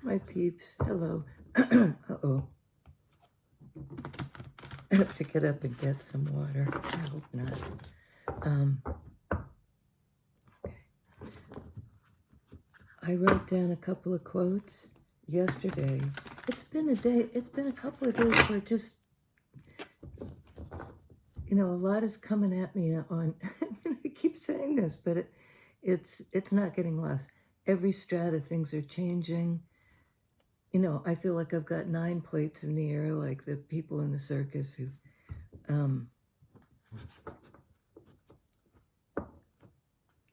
My peeps, hello. Uh-oh. I have to get up and get some water. I hope not. Okay. I wrote down a couple of quotes yesterday. It's been a couple of days where just, a lot is coming at me on, I keep saying this, but it's not getting less. Every strata, things are changing. I feel like I've got 9 plates in the air, like the people in the circus who,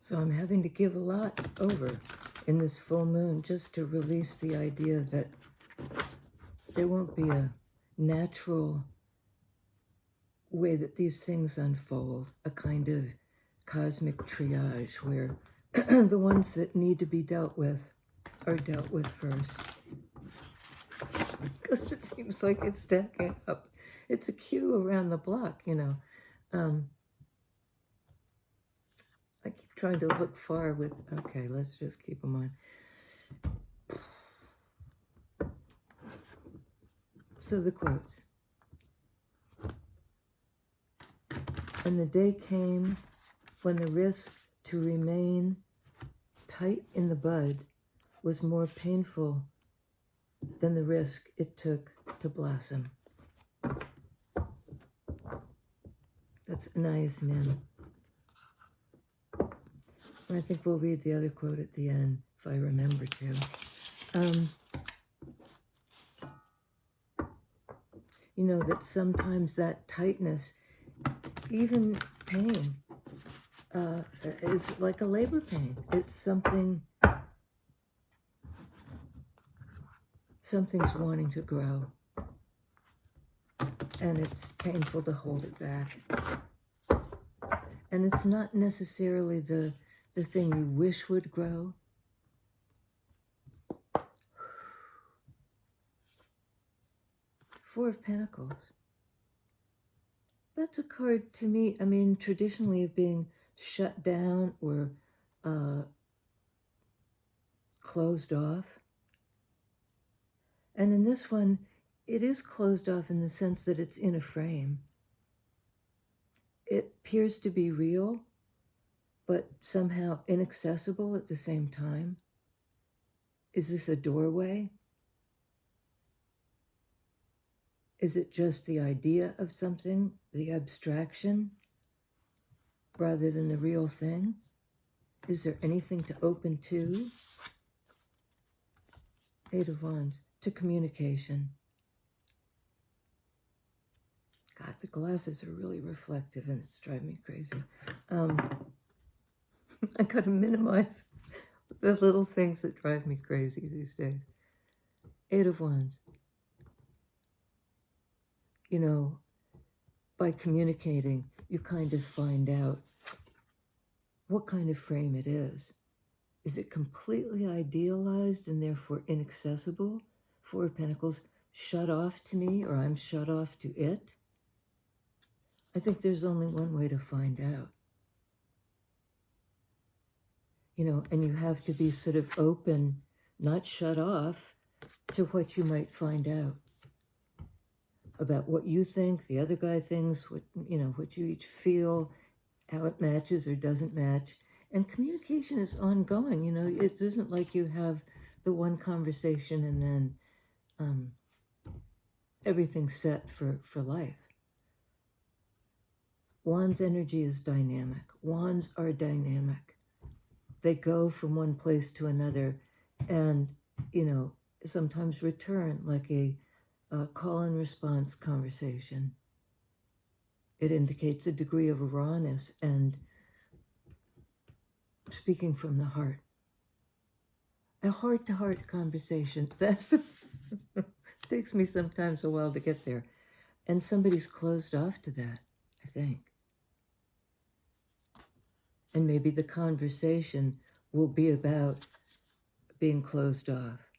so I'm having to give a lot over in this full moon just to release the idea that there won't be a natural way that these things unfold, a kind of cosmic triage where the ones that need to be dealt with are dealt with first. Because it seems like it's stacking up. It's a queue around the block, I keep trying to look far with, okay, let's just keep them on. So the quotes. And the day came when the risk to remain tight in the bud was more painful than the risk it took to blossom. That's Anais Nin. And I think we'll read the other quote at the end, if I remember to. That sometimes that tightness, even pain, is like a labor pain. It's something's wanting to grow, and it's painful to hold it back. And it's not necessarily the thing you wish would grow. Four of Pentacles. That's a card to me, traditionally of being shut down or closed off. And in this one, it is closed off in the sense that it's in a frame. It appears to be real, but somehow inaccessible at the same time. Is this a doorway? Is it just the idea of something, the abstraction, rather than the real thing? Is there anything to open to? 8 of Wands, to communication. God, the glasses are really reflective and it's driving me crazy. I gotta minimize the little things that drive me crazy these days. 8 of Wands. By communicating, you kind of find out what kind of frame it is. Is it completely idealized and therefore inaccessible? 4 of Pentacles, shut off to me, or I'm shut off to it? I think there's only one way to find out. And you have to be sort of open, not shut off, to what you might find out about what you think, the other guy thinks, what you each feel, how it matches or doesn't match. And communication is ongoing. It isn't like you have the one conversation and then everything's set for life. Wands energy is dynamic. Wands are dynamic. They go from one place to another and, sometimes return like a call and response conversation. It indicates a degree of rawness and speaking from the heart. A heart-to-heart conversation. That's takes me sometimes a while to get there. And somebody's closed off to that, I think. And maybe the conversation will be about being closed off.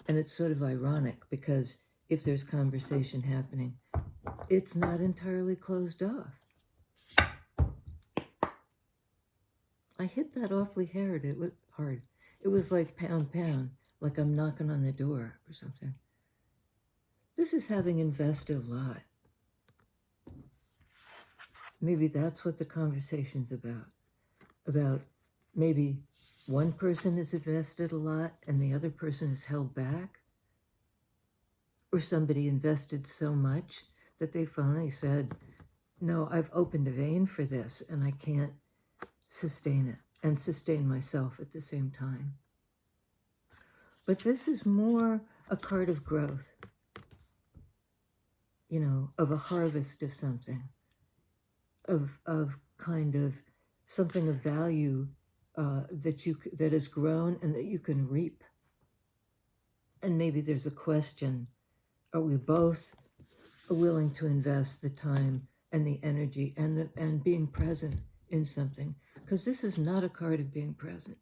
And it's sort of ironic because if there's conversation happening, it's not entirely closed off. I hit that awfully hard. It was like pound, like I'm knocking on the door or something. This is having invested a lot. Maybe that's what the conversation's about. About maybe one person has invested a lot and the other person is held back. Or somebody invested so much that they finally said, no, I've opened a vein for this and I can't sustain it and sustain myself at the same time. But this is more a card of growth, you know, of a harvest of something, of kind of something of value that has grown and that you can reap. And maybe there's a question, are we both willing to invest the time and the energy and being present in something? Because this is not a card of being present.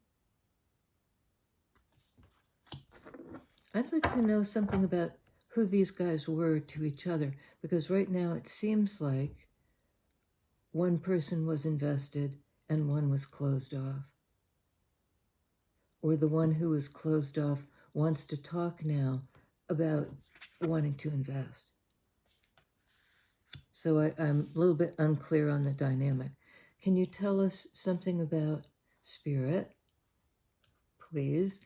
I'd like to know something about who these guys were to each other, because right now it seems like one person was invested and one was closed off. Or the one who was closed off wants to talk now about wanting to invest. So I'm a little bit unclear on the dynamic. Can you tell us something about Spirit, please?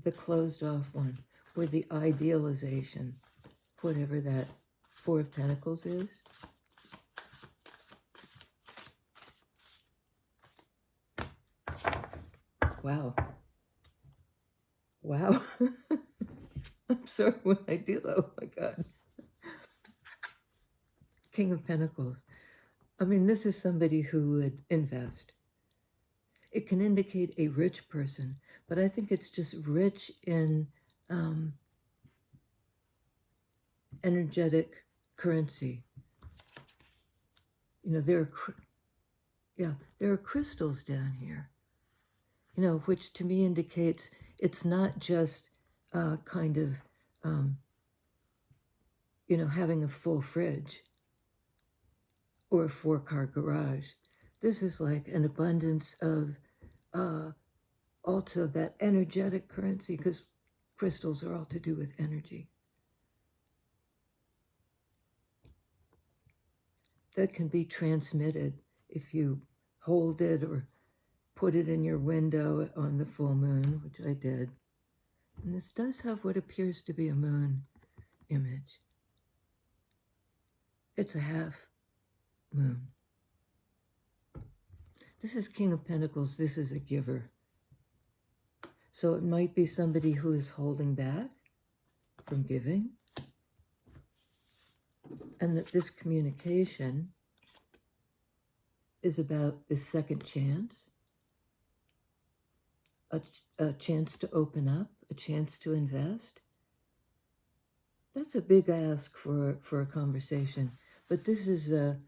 The closed off one, or the idealization, whatever that Four of Pentacles is. Wow. Wow. I'm sorry when I do that. Oh my God. King of Pentacles. I mean, this is somebody who would invest. It can indicate a rich person, but I think it's just rich in energetic currency. You know, there are crystals down here, you know, which to me indicates it's not just kind of, you know, having a full fridge or a 4-car garage. This is like an abundance of also that energetic currency, because crystals are all to do with energy. That can be transmitted if you hold it or put it in your window on the full moon, which I did. And this does have what appears to be a moon image. It's a half moon. This is King of Pentacles. This is a giver. So it might be somebody who is holding back from giving. And that this communication is about this second chance, a chance to open up, a chance to invest. That's a big ask for a conversation, but this is a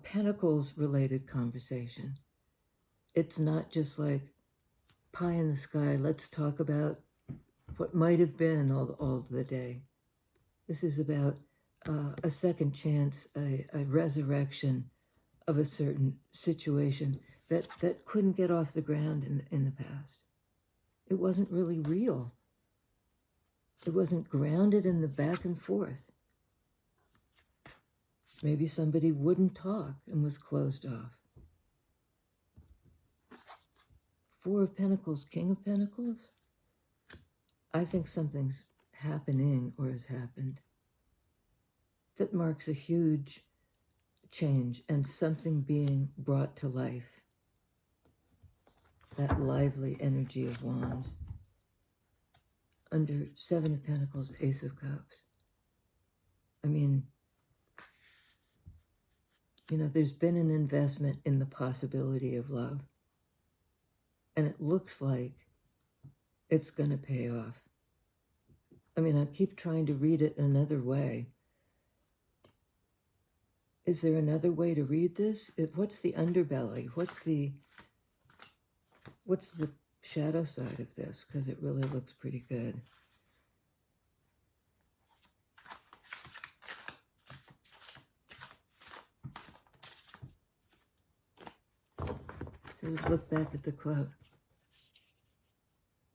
Pentacles-related conversation. It's not just like pie in the sky, let's talk about what might have been all the day. This is about a second chance, a resurrection of a certain situation that couldn't get off the ground in the past. It wasn't really real. It wasn't grounded in the back and forth. Maybe somebody wouldn't talk and was closed off. Four of Pentacles, King of Pentacles. I think something's happening or has happened that marks a huge change and something being brought to life. That lively energy of Wands. Under Seven of Pentacles, Ace of Cups. I mean, you know, there's been an investment in the possibility of love. And it looks like it's going to pay off. I mean, I keep trying to read it another way. Is there another way to read this? What's the underbelly? What's the shadow side of this? Because it really looks pretty good. So let's look back at the quote.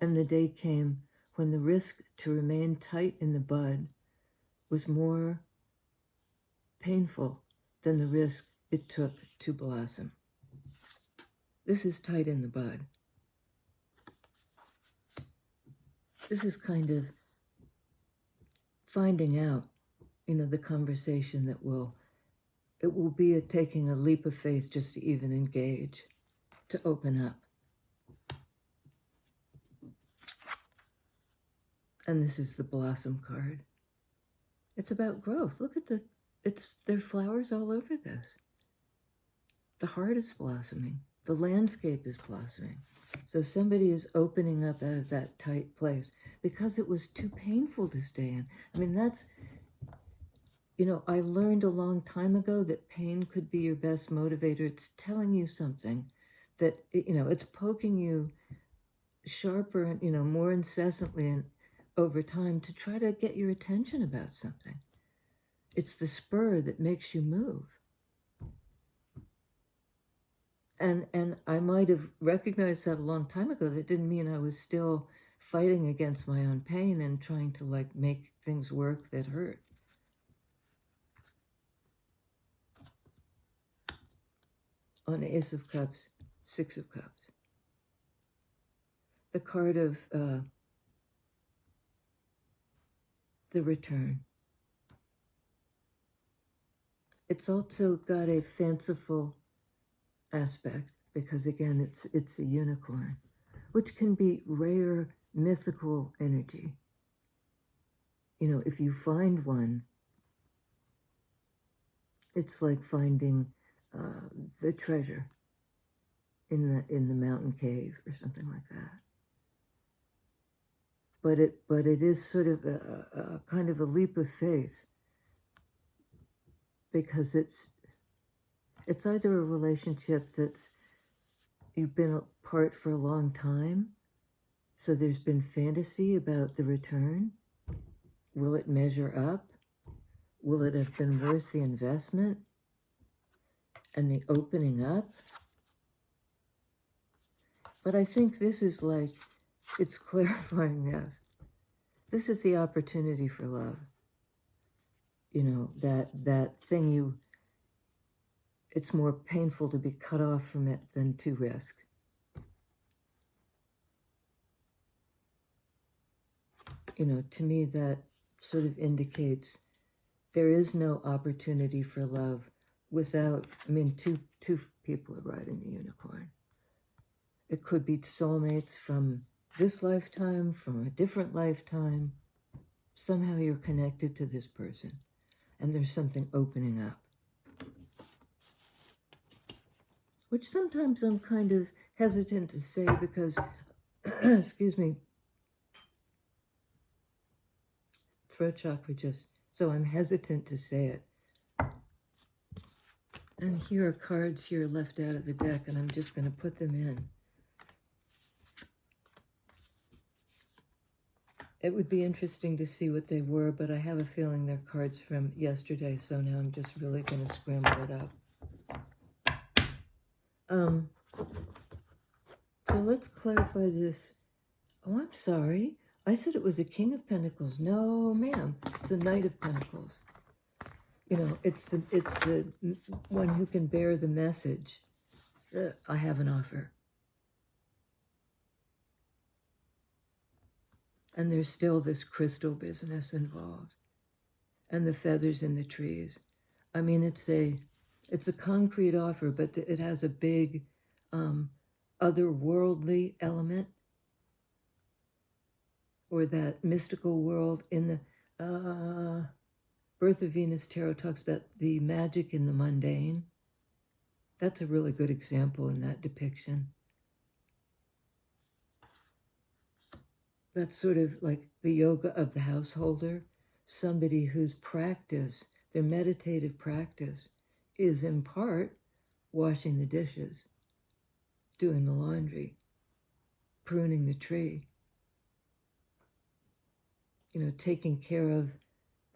And the day came when the risk to remain tight in the bud was more painful than the risk it took to blossom. This is tight in the bud. This is kind of finding out, the conversation that it will be taking a leap of faith just to even engage, to open up. And this is the blossom card. It's about growth. Look at there are flowers all over this. The heart is blossoming. The landscape is blossoming. So somebody is opening up out of that tight place because it was too painful to stay in. I mean, that's, I learned a long time ago that pain could be your best motivator. It's telling you something that, it's poking you sharper and, more incessantly and over time to try to get your attention about something. It's the spur that makes you move. And I might have recognized that a long time ago. That didn't mean I was still fighting against my own pain and trying to make things work that hurt. On Ace of Cups, Six of Cups. The card of the return. It's also got a fanciful aspect because, again, it's a unicorn, which can be rare mythical energy. If you find one, it's like finding the treasure in the mountain cave or something like that. But it is sort of a kind of a leap of faith because it's either a relationship that's you've been apart for a long time, so there's been fantasy about the return. Will it measure up? Will it have been worth the investment and the opening up? But I think this is it's clarifying this. This is the opportunity for love. That thing it's more painful to be cut off from it than to risk. To me that sort of indicates there is no opportunity for love without, two people are riding the unicorn. It could be soulmates from this lifetime, from a different lifetime. Somehow you're connected to this person and there's something opening up. Which sometimes I'm kind of hesitant to say because, excuse me, throat chakra so I'm hesitant to say it. And here are cards here left out of the deck, and I'm just going to put them in. It would be interesting to see what they were, but I have a feeling they're cards from yesterday, so now I'm just really going to scramble it up. So let's clarify this. Oh, I'm sorry. I said it was a King of Pentacles. No, ma'am. It's a Knight of Pentacles. It's the one who can bear the message. I have an offer. And there's still this crystal business involved. And the feathers in the trees. It's a concrete offer, but it has a big otherworldly element, or that mystical world. In the Birth of Venus Tarot talks about the magic in the mundane. That's a really good example in that depiction. That's sort of like the yoga of the householder, somebody whose practice, their meditative practice, is in part washing the dishes, doing the laundry, pruning the tree, taking care of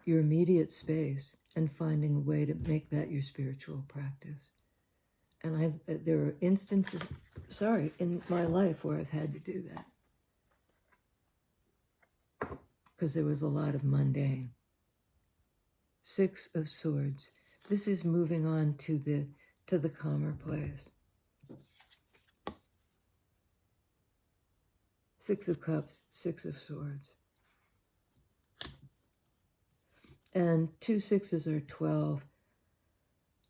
your immediate space and finding a way to make that your spiritual practice. And there are instances, in my life where I've had to do that. because there was a lot of mundane. Six of Swords. This is moving on to the calmer place. Six of Cups, Six of Swords. And 2 sixes are 12.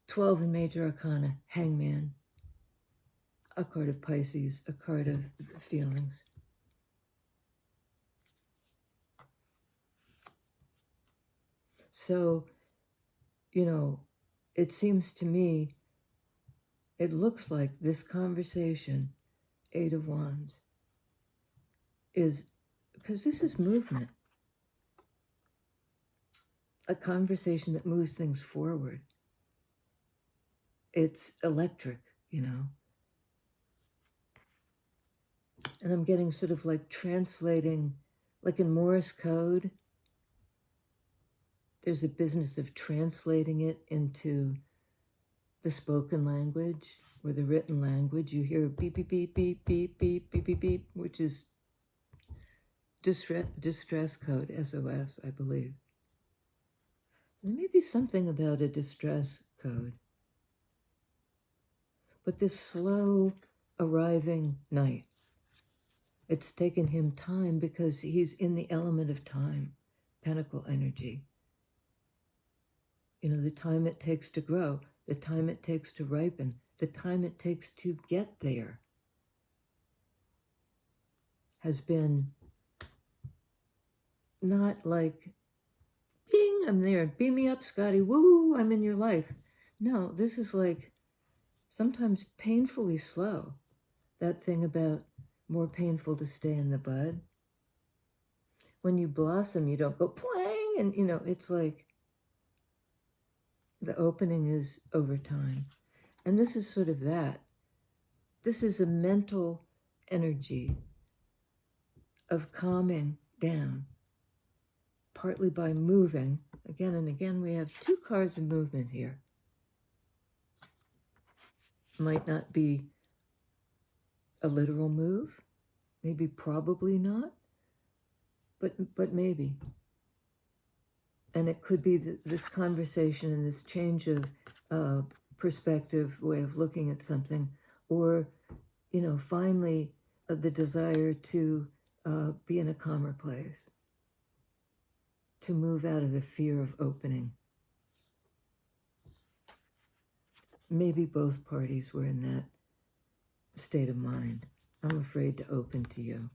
12 in Major Arcana, Hangman. A card of Pisces, a card of feelings. So, you know, it seems to me, it looks like this conversation, 8 of Wands, is, because this is movement. A conversation that moves things forward. It's electric, you know. And I'm getting sort of like translating, like in Morse code, there's a business of translating it into the spoken language or the written language. You hear beep, beep, beep, beep, beep, beep, beep, beep, beep, which is distress code, SOS, I believe. There may be something about a distress code. But this slow arriving night, it's taken him time because he's in the element of time, Pentacle energy. You know, the time it takes to grow, the time it takes to ripen, the time it takes to get there has been not like, bing, I'm there, beam me up, Scotty, woo, I'm in your life. No, this is like sometimes painfully slow. That thing about more painful to stay in the bud. When you blossom, you don't go pwang, and you know, it's like the opening is over time. And this is sort of that. This is a mental energy of calming down, partly by moving. Again and again, we have 2 cards of movement here. Might not be a literal move, maybe probably not, but maybe. And it could be this conversation and this change of perspective, way of looking at something, or, you know, finally the desire to be in a calmer place, to move out of the fear of opening. Maybe both parties were in that state of mind. I'm afraid to open to you.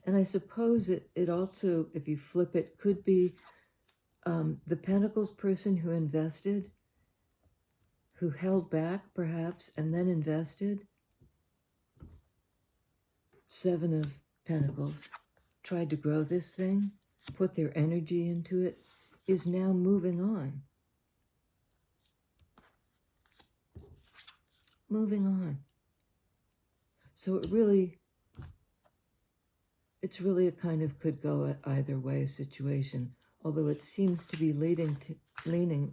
And I suppose it also, if you flip it, could be the Pentacles person who invested, who held back perhaps, and then invested. 7 of Pentacles, tried to grow this thing, put their energy into it, is now moving on. Moving on. So it's really a kind of could go either way situation, although it seems to be leaning,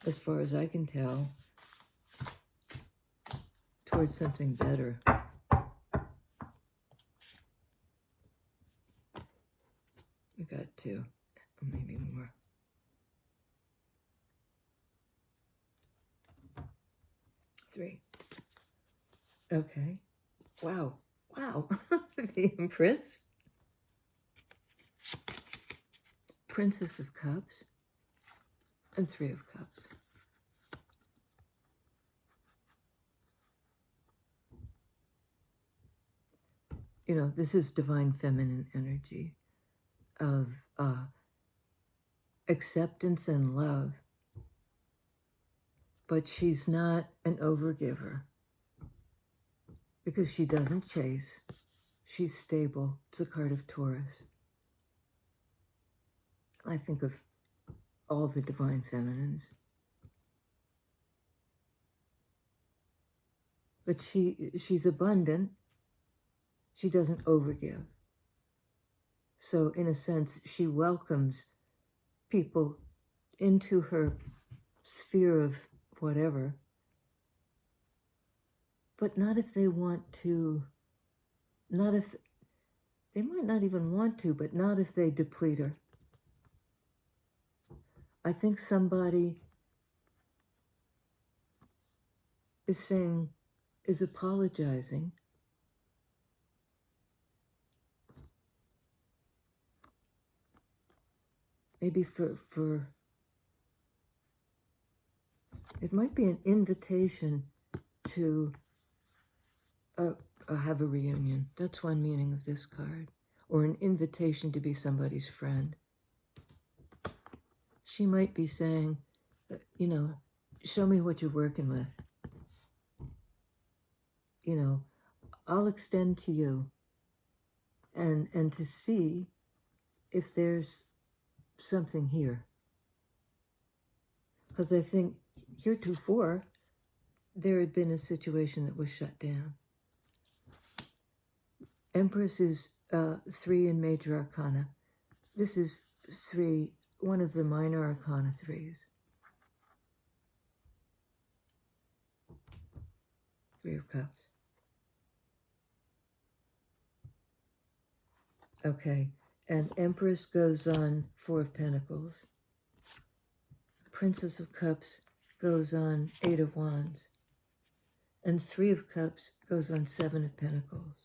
as far as I can tell, towards something better. We got 2, maybe more. Three. Okay. Wow. Wow. The Empress. Princess of Cups. And 3 of Cups. You know, this is divine feminine energy of acceptance and love. But she's not an overgiver because she doesn't chase. She's stable. It's a card of Taurus. I think of all the divine feminines. But she's abundant. She doesn't overgive. So in a sense, she welcomes people into her sphere of whatever, but not if they want to, not if, they might not even want to, but not if they deplete her. I think somebody is apologizing. Maybe for it might be an invitation to have a reunion. That's one meaning of this card. Or an invitation to be somebody's friend. She might be saying, you know, show me what you're working with. You know, I'll extend to you and to see if there's something here. Because I think heretofore, there had been a situation that was shut down. Empress is 3 in Major Arcana. This is 3, one of the Minor Arcana 3s. 3 of Cups. Okay, and Empress goes on 4 of Pentacles. Princess of Cups goes on 8 of Wands. And 3 of Cups goes on 7 of Pentacles.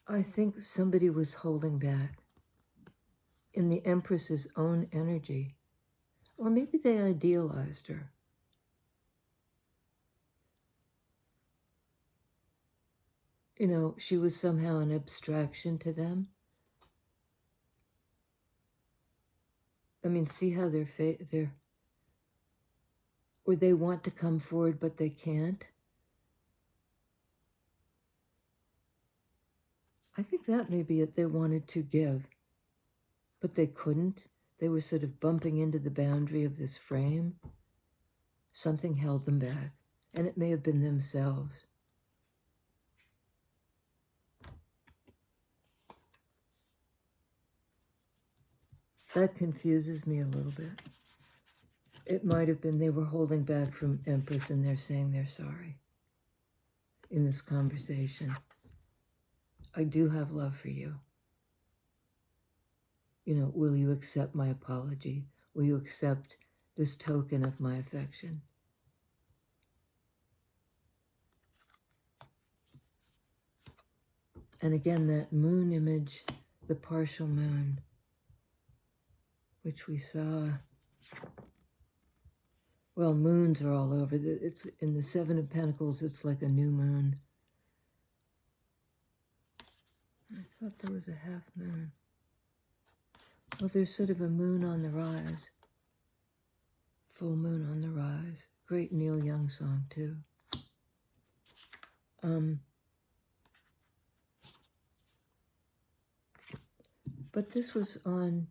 I think somebody was holding back in the Empress's own energy. Or maybe they idealized her. You know, she was somehow an abstraction to them. I mean, see how they're or they want to come forward, but they can't. I think that may be it. They wanted to give, but they couldn't. They were sort of bumping into the boundary of this frame. Something held them back, and it may have been themselves. That confuses me a little bit. It might have been they were holding back from Empress and they're saying they're sorry in this conversation. I do have love for you. You know, will you accept my apology? Will you accept this token of my affection? And again, that moon image, the partial moon, which we saw. Well, moons are all over. It's in the 7 of Pentacles, it's like a new moon. I thought there was a half moon. Well, there's sort of a moon on the rise. Full moon on the rise. Great Neil Young song, too. But this was on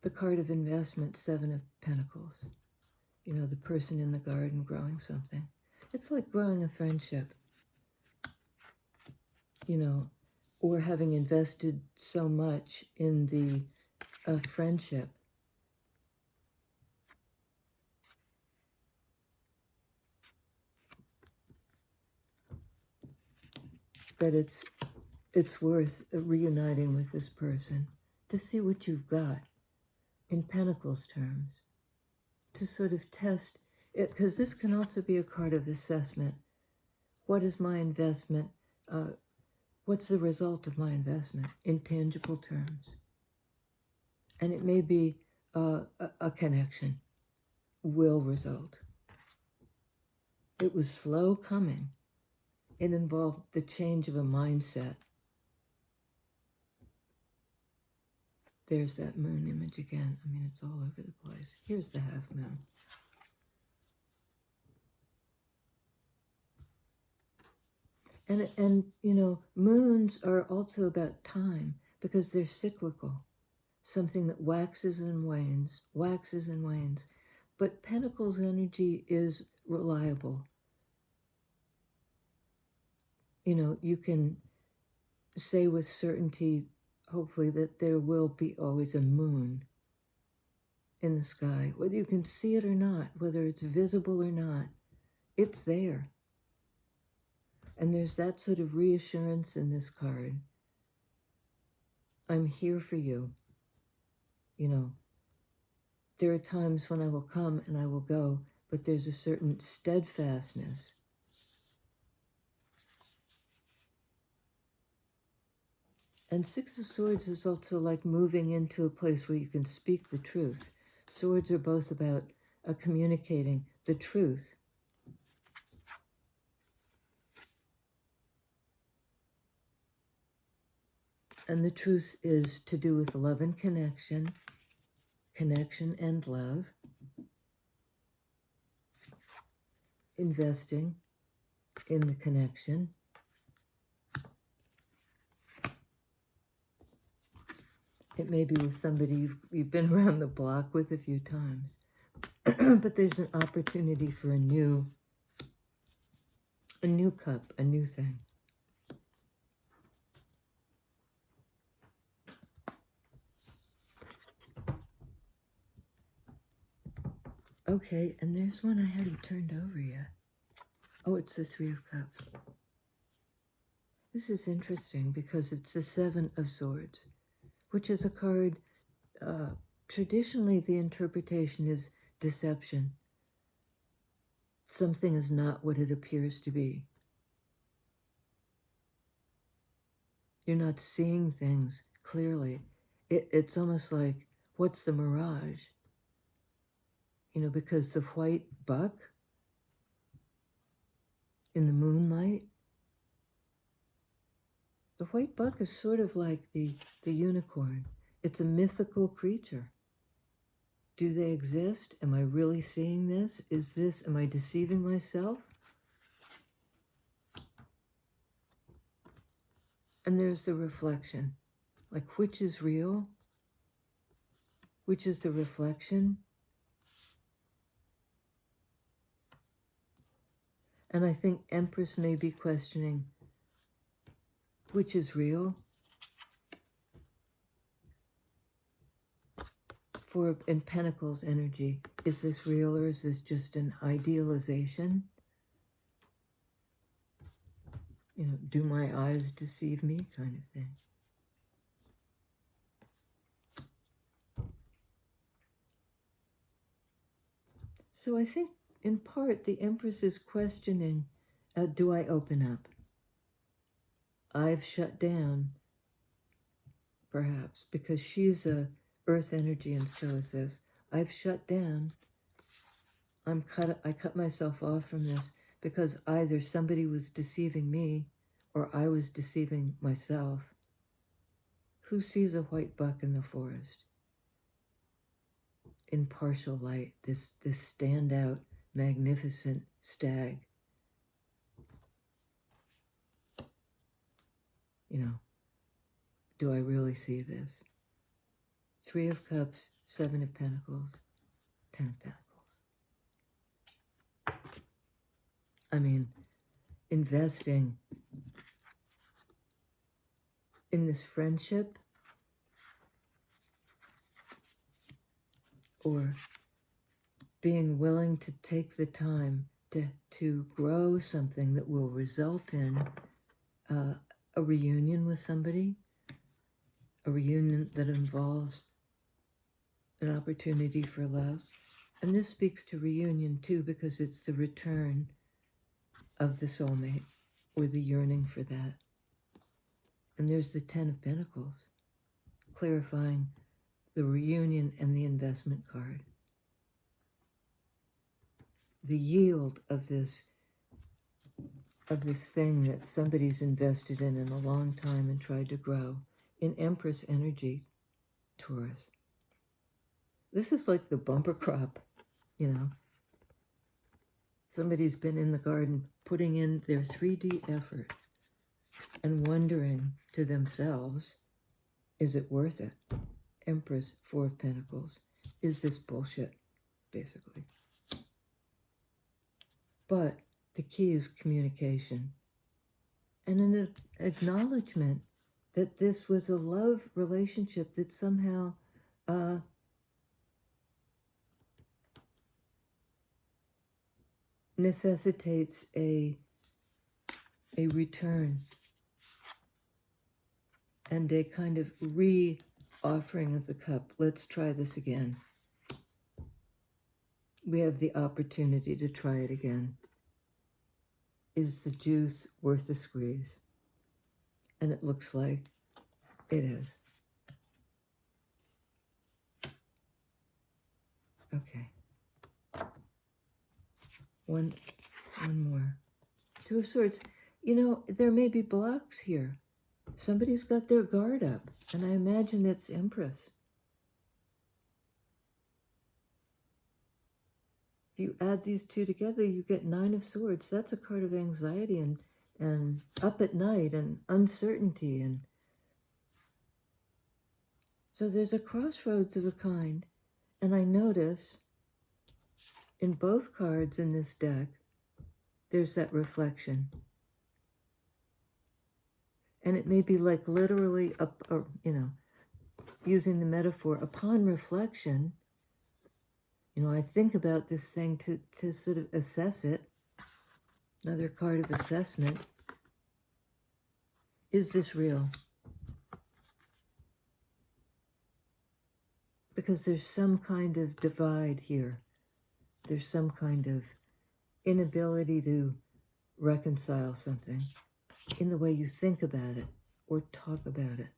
the card of investment, 7 of Pentacles. You know, the person in the garden growing something. It's like growing a friendship. You know, or having invested so much in the friendship. That it's worth reuniting with this person to see what you've got in Pentacles terms, to sort of test it, because this can also be a card of assessment. What is my investment? What's the result of my investment in tangible terms? And it may be a connection will result. It was slow coming. It involved the change of a mindset. There's that moon image again. I mean, it's all over the place. Here's the half moon. And you know, moons are also about time because they're cyclical. Something that waxes and wanes, waxes and wanes. But Pentacles energy is reliable. You know, you can say with certainty, hopefully, that there will be always a moon in the sky, whether you can see it or not, whether it's visible or not, it's there. And there's that sort of reassurance in this card. I'm here for you. You know, there are times when I will come and I will go, but there's a certain steadfastness. And Six of Swords is also like moving into a place where you can speak the truth. Swords are both about communicating the truth. And the truth is to do with love and connection, connection and love, investing in the connection. It may be with somebody you've been around the block with a few times, but there's an opportunity for a new cup, a new thing. Okay, and there's one I hadn't turned over yet. Oh, it's the Three of Cups. This is interesting because it's the Seven of Swords, which is a card, traditionally the interpretation is deception. Something is not what it appears to be. You're not seeing things clearly. It's almost like, what's the mirage? You know, because the white buck in the moonlight, the white buck is sort of like the unicorn. It's a mythical creature. Do they exist? Am I really seeing this? Am I deceiving myself? And there's the reflection. Like, which is real? Which is the reflection? And I think Empress may be questioning, which is real? In Pentacles energy, is this real or is this just an idealization? You know, do my eyes deceive me kind of thing. So I think in part the Empress is questioning, do I open up? I've shut down, perhaps, because she's a earth energy and so is this. I've shut down. I cut myself off from this because either somebody was deceiving me or I was deceiving myself. Who sees a white buck in the forest? In partial light, this standout, magnificent stag. You know, do I really see this? Three of Cups, Seven of Pentacles, Ten of Pentacles. I mean, investing in this friendship or being willing to take the time to grow something that will result in a reunion with somebody, a reunion that involves an opportunity for love. And this speaks to reunion too, because it's the return of the soulmate or the yearning for that. And there's the Ten of Pentacles, clarifying the reunion and the investment card. The yield of this thing that somebody's invested in a long time and tried to grow in Empress energy, Taurus. This is like the bumper crop, you know. Somebody's been in the garden putting in their 3D effort and wondering to themselves, is it worth it? Empress, Four of Pentacles. Is this bullshit, basically? But the key is communication and an acknowledgement that this was a love relationship that somehow necessitates a return and a kind of re-offering of the cup. Let's try this again. We have the opportunity to try it again. Is the juice worth the squeeze? And it looks like it is. Okay. One more. Two of Swords. You know, there may be blocks here. Somebody's got their guard up, and I imagine it's Empress. If you add these two together, you get Nine of Swords. That's a card of anxiety and up at night and uncertainty. And so there's a crossroads of a kind. And I notice in both cards in this deck, there's that reflection. And it may be like literally, using the metaphor, upon reflection, I think about this thing to sort of assess it. Another card of assessment. Is this real? Because there's some kind of divide here. There's some kind of inability to reconcile something in the way you think about it or talk about it.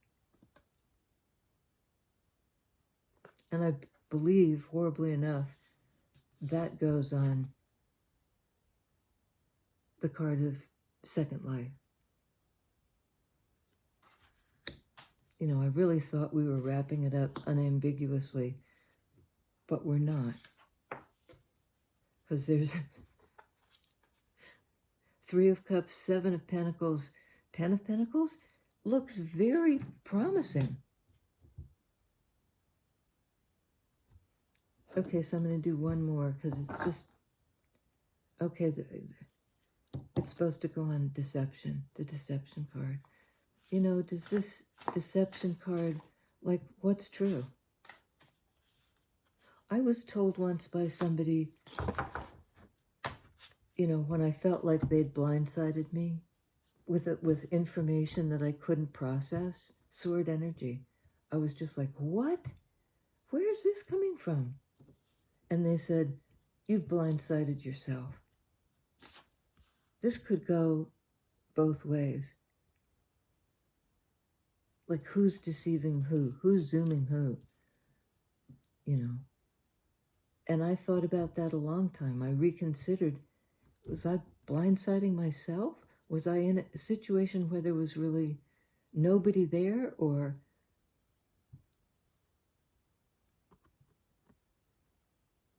And I believe, horribly enough, that goes on the card of Second Life. I really thought we were wrapping it up unambiguously, but we're not. Because there's Three of Cups, Seven of Pentacles, Ten of Pentacles. Looks very promising. Okay, so I'm going to do one more because it's just... Okay, it's supposed to go on deception, the deception card. Does this deception card, what's true? I was told once by somebody, when I felt like they'd blindsided me with information that I couldn't process, sword energy. I was just like, what? Where is this coming from? And they said, you've blindsided yourself. This could go both ways. Like, who's deceiving who? Who's zooming who? And I thought about that a long time. I reconsidered, was I blindsiding myself? Was I in a situation where there was really nobody there, or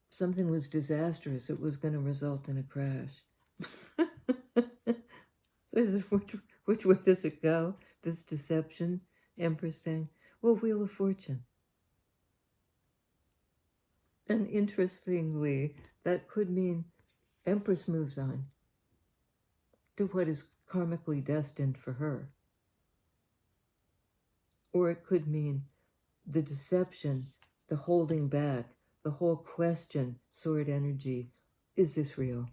something was disastrous? It was going to result in a crash. So which way does it go? This deception, Empress saying, well, Wheel of Fortune. And interestingly, that could mean Empress moves on to what is karmically destined for her. Or it could mean the deception, the holding back, the whole question, sword energy. Is this real?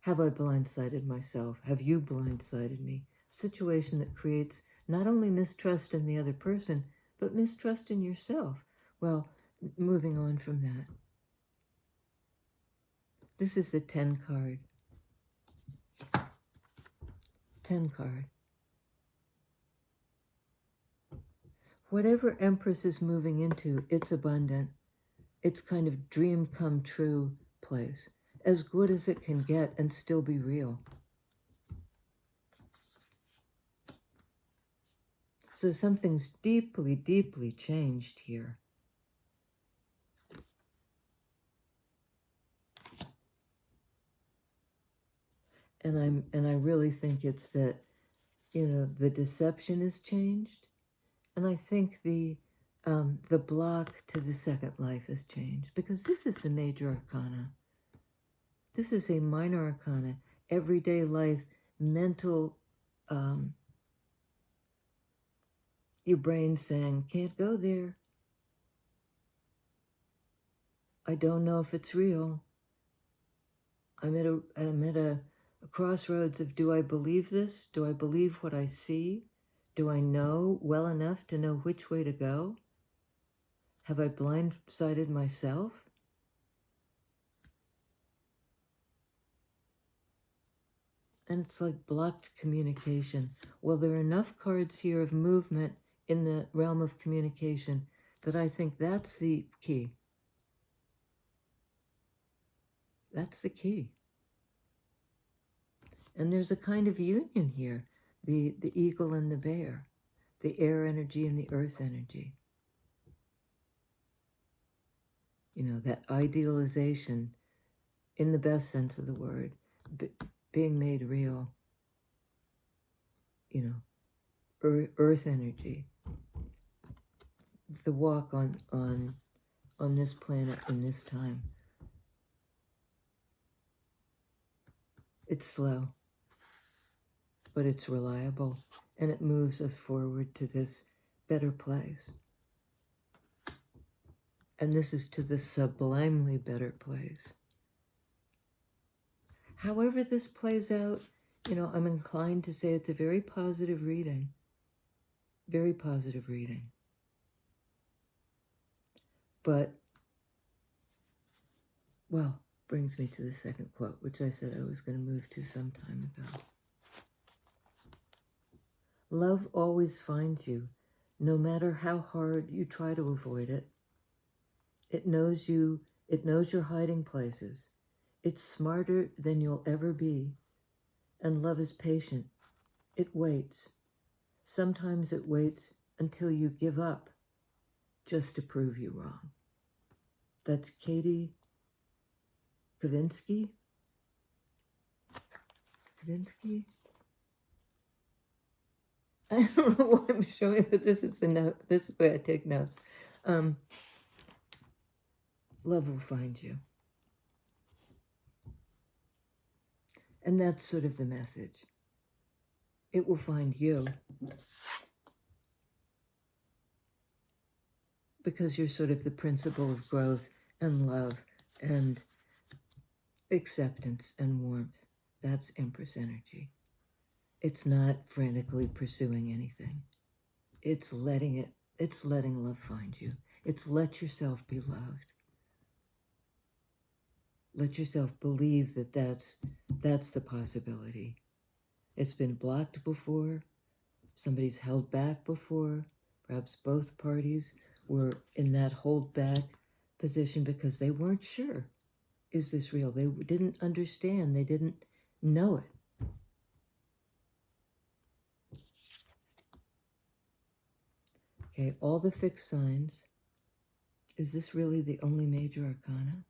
Have I blindsided myself? Have you blindsided me? Situation that creates not only mistrust in the other person, but mistrust in yourself. Well, moving on from that. This is the 10 card. 10 card. Whatever Empress is moving into, it's abundant. It's kind of dream come true place. As good as it can get and still be real. So something's deeply, deeply changed here. And I really think it's that, the deception has changed. And I think the block to the Second Life has changed, because this is the major arcana. This is a minor arcana, everyday life, mental, your brain saying, can't go there. I don't know if it's real. I'm at a crossroads of, do I believe this? Do I believe what I see? Do I know well enough to know which way to go? Have I blindsided myself? And it's like blocked communication. Well, there are enough cards here of movement in the realm of communication that I think that's the key. That's the key. And there's a kind of union here, the eagle and the bear, the air energy and the earth energy. You know, that idealization, in the best sense of the word, being made real. You know, earth energy, the walk on this planet in this time. It's slow, but it's reliable, and it moves us forward to this better place. And this is to the sublimely better place. However this plays out, you know, I'm inclined to say it's a very positive reading. Very positive reading. But, well, brings me to the second quote, which I said I was going to move to some time ago. Love always finds you, no matter how hard you try to avoid it. It knows you, it knows your hiding places. It's smarter than you'll ever be. And love is patient. It waits. Sometimes it waits until you give up, just to prove you wrong. That's Katie Kavinsky. Kavinsky? I don't know why I'm showing, but this is the note. This is the way I take notes. Love will find you. And that's sort of the message. It will find you. Because you're sort of the principle of growth and love and acceptance and warmth. That's Empress energy. It's not frantically pursuing anything. It's letting love find you. It's let yourself be loved. Let yourself believe that that's the possibility. It's been blocked before. Somebody's held back before. Perhaps both parties were in that hold back position because they weren't sure. Is this real? They didn't understand. They didn't know it. Okay, all the fixed signs. Is this really the only major arcana?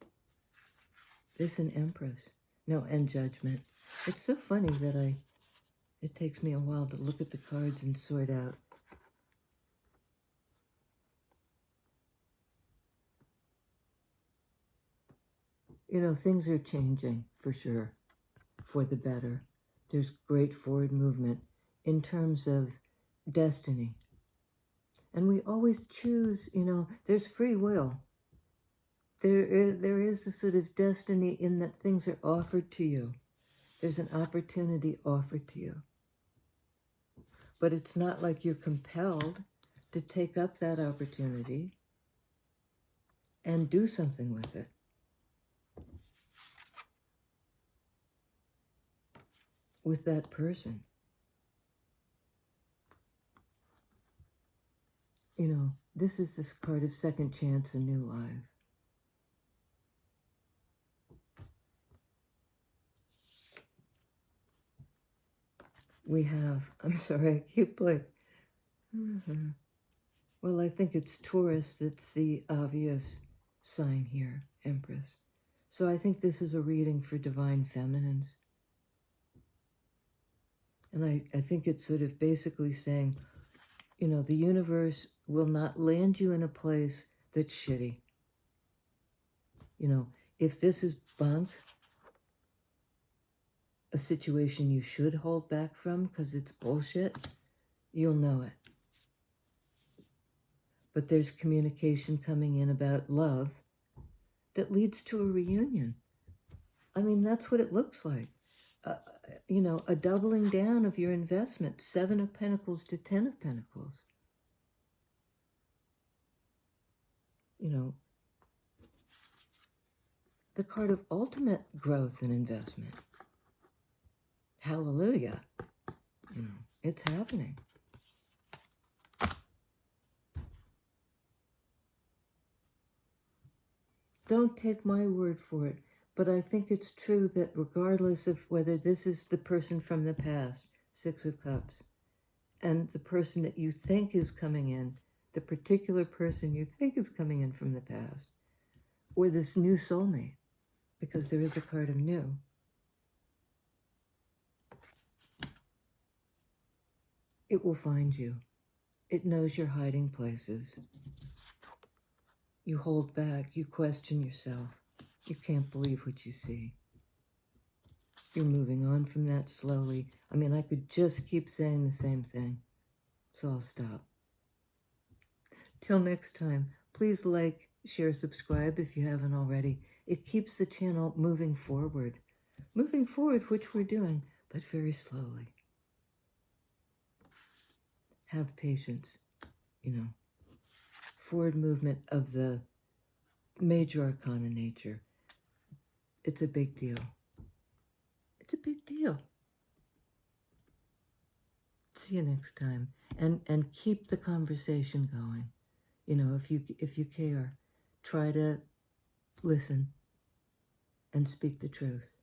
This and Empress. No, and Judgment. It's so funny that it takes me a while to look at the cards and sort out. You know, things are changing, for sure, for the better. There's great forward movement in terms of destiny. And we always choose, you know, there's free will. There is a sort of destiny in that things are offered to you. There's an opportunity offered to you. But it's not like you're compelled to take up that opportunity and do something with it. With that person. You know, this is this card of second chance and new life. We have, I'm sorry, I keep like, well, I think it's Taurus that's the obvious sign here, Empress. So I think this is a reading for divine feminines. And I think it's sort of basically saying, you know, the universe will not land you in a place that's shitty. You know, if this is bunk, a situation you should hold back from because it's bullshit, you'll know it. But there's communication coming in about love that leads to a reunion. I mean, that's what it looks like. Uh, you know, a doubling down of your investment, 7 of Pentacles to 10 of Pentacles. You know, the card of ultimate growth and investment. Hallelujah. You know, it's happening. Don't take my word for it, but I think it's true that regardless of whether this is the person from the past, 6 of Cups, and the person that you think is coming in, the particular person you think is coming in from the past, or this new soulmate, because there is a card of new. It will find you. It knows your hiding places. You hold back, you question yourself. You can't believe what you see. You're moving on from that slowly. I mean, I could just keep saying the same thing, so I'll stop. Till next time, please like, share, subscribe if you haven't already. It keeps the channel moving forward. Moving forward, which we're doing, but very slowly. Have patience, you know. Forward movement of the major arcana nature. It's a big deal. It's a big deal. See you next time. And keep the conversation going. You know, if you care, try to listen and speak the truth.